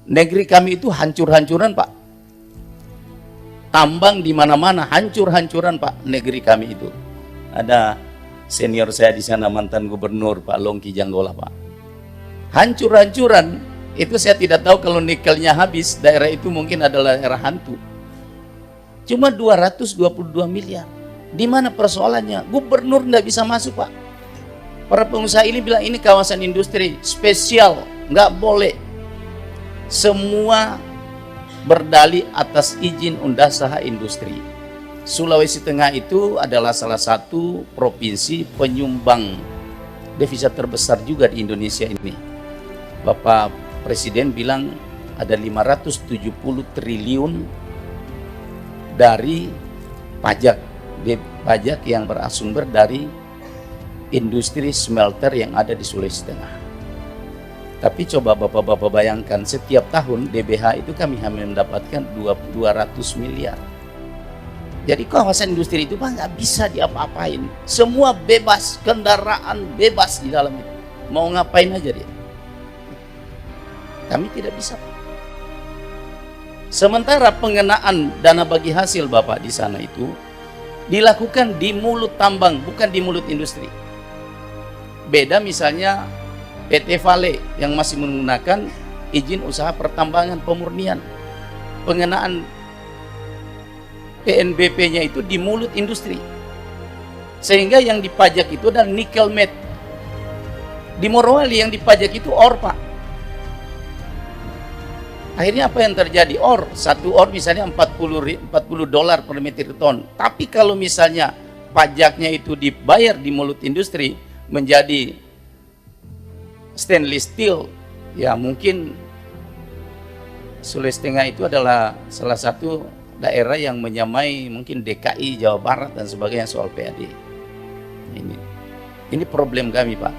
Negeri kami itu hancur-hancuran, Pak. Tambang di mana-mana, hancur-hancuran, Pak. Negeri kami itu. Ada senior saya di sana, mantan gubernur Pak Longki Janggola, Pak. Hancur-hancuran. Itu saya tidak tahu kalau nikelnya habis, daerah itu mungkin adalah daerah hantu. Cuma 222 miliar. Di mana persoalannya? Gubernur nggak bisa masuk, Pak. Para pengusaha ini bilang ini kawasan industri spesial, nggak boleh. Semua berdalih atas izin undasaha industri. Sulawesi Tengah itu adalah salah satu provinsi penyumbang devisa terbesar juga di Indonesia ini. Bapak Presiden bilang ada 570 triliun dari pajak yang bersumber dari industri smelter yang ada di Sulawesi Tengah. Tapi coba Bapak-Bapak bayangkan, setiap tahun DBH itu kami hanya mendapatkan 200 miliar. Jadi kawasan industri itu Pak nggak bisa diapa-apain. Semua bebas, kendaraan bebas di dalam itu. Mau ngapain aja dia. Kami tidak bisa, Pak. Sementara pengenaan dana bagi hasil Bapak di sana itu dilakukan di mulut tambang, bukan di mulut industri. Beda misalnya PT Vale yang masih menggunakan izin usaha pertambangan pemurnian. Pengenaan PNBP-nya itu di mulut industri. Sehingga yang dipajak itu adalah nikel matte. Di Morowali yang dipajak itu ore, Pak. Akhirnya apa yang terjadi? Satu ore misalnya 40 dolar per metric ton. Tapi kalau misalnya pajaknya itu dibayar di mulut industri menjadi stainless steel, ya mungkin Sulawesi Tengah itu adalah salah satu daerah yang menyamai mungkin DKI, Jawa Barat dan sebagainya soal PAD. Ini problem kami, Pak.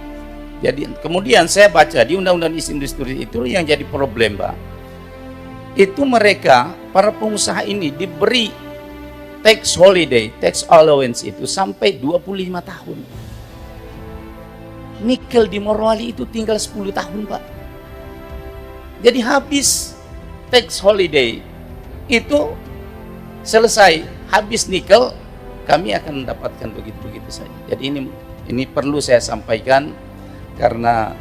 Jadi kemudian saya baca di Undang-Undang Industri itu yang jadi problem, Pak. Itu mereka para pengusaha ini diberi tax holiday, tax allowance itu sampai 25 tahun. Nikel di Morowali itu tinggal 10 tahun, Pak. Jadi habis tax holiday itu selesai, habis nikel, kami akan mendapatkan begitu-begitu saja. Jadi ini perlu saya sampaikan karena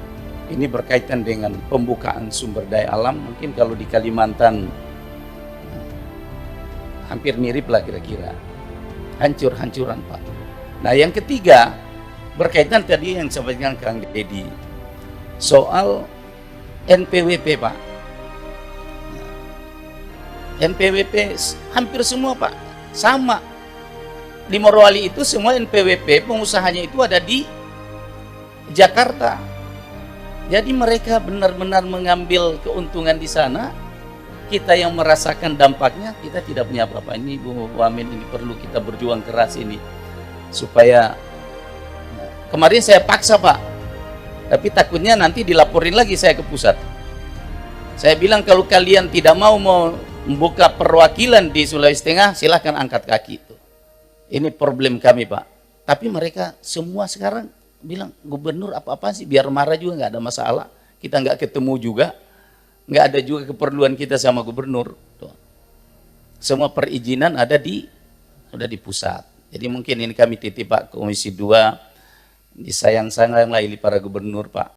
ini berkaitan dengan pembukaan sumber daya alam. Mungkin kalau di Kalimantan hampir mirip lah kira-kira. Hancur-hancuran, Pak. Nah yang ketiga berkaitan tadi yang disampaikan Kang Deddy soal NPWP, Pak. NPWP hampir semua, Pak, sama. Di Morowali itu semua NPWP pengusahanya itu ada di Jakarta. Jadi mereka benar-benar mengambil keuntungan di sana. Kita yang merasakan dampaknya, kita tidak punya apa-apa. Ini Bu Wamen, ini perlu kita berjuang keras ini supaya. Kemarin saya paksa, Pak, tapi takutnya nanti dilaporin lagi saya ke pusat. Saya bilang kalau kalian tidak mau membuka perwakilan di Sulawesi Tengah, silahkan angkat kaki. Ini problem kami, Pak. Tapi mereka semua sekarang bilang, gubernur apa-apa sih, biar marah juga nggak ada masalah. Kita nggak ketemu juga, nggak ada juga keperluan kita sama gubernur. Semua perizinan sudah di pusat. Jadi mungkin ini kami titip, Pak, Komisi 2, disayang-sayang lagi para gubernur, Pak.